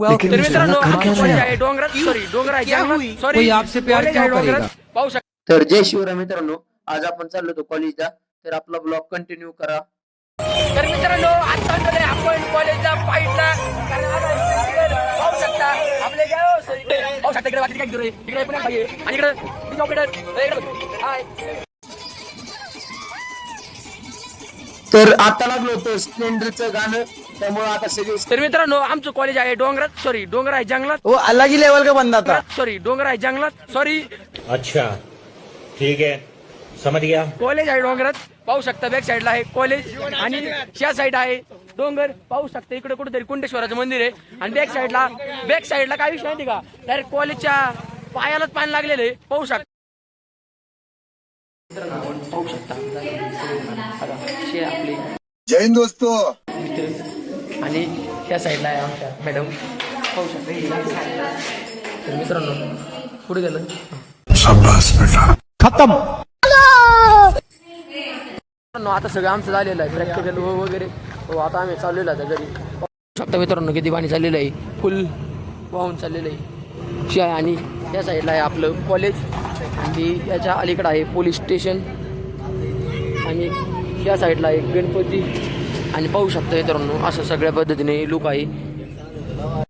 तर मित्रांनो आमचं कॉलेज आहे डोंगरात, सॉरी डोंगर आहे जंगलात, सॉरी कॉलेज आहे डोंगरात. पाहू शकता. तर जय शिवराय मित्रांनो, आज आपण चाललो होतो कॉलेजला, तर आपला ब्लॉग कंटिन्यू करा. तर मित्रांनो आता आलेलो आपण कॉलेजला पाहिला. पाहू शकता आपले पाहू शकता इकडे बाकी काय करू इकडे पण आहे आणि इकडे ऑपरेटर हाय. तर आता लागलो होतं स्प्लेंडरचं गाणं, त्यामुळे आता सगळे. तर मित्रांनो आमचं कॉलेज आहे डोंगरात, सॉरी डोंगर आहे जंगलात. वो अलग ही लेवल का बंदा था. सॉरी डोंगर आहे जंगलात, सॉरी अच्छा ठीक है समझ गया. कॉलेज आहे डोंगरात. पाहू शकता बॅक साईडला आहे कॉलेज आणि ह्या साईड आहे डोंगर. पाहू शकता इकडे कुठेतरी कुंडेश्वराचं मंदिर आहे आणि बॅक साईडला काय विषय माहिती का, डायरेक्ट कॉलेजच्या पायालाच पाणी लागलेलं आहे. पाहू शकता. पाहू शकता आपली जय हिंद दोस्तों. आणि ह्या साईडला आहे आमच्या मॅडम. पाहू शकता. तर मित्रांनो पुढे गेलं खत्म. आता सगळं आमचं झालेलं आहे प्रॅक्टिकल वगैरे. आता आम्ही चाललेलो आहे घरी. पाहू शकता मित्रांनो किती पाणी चाललेलं आहे, फुल वाहून चाललेलं आहे शिवाय. आणि या साईडला आहे आपलं कॉलेज आणि याच्या अलीकडं आहे पोलीस स्टेशन आणि या साईडला आहे गणपती. आणि पाहू शकता मित्रांनो असं सगळ्या पद्धतीने लुक आहे.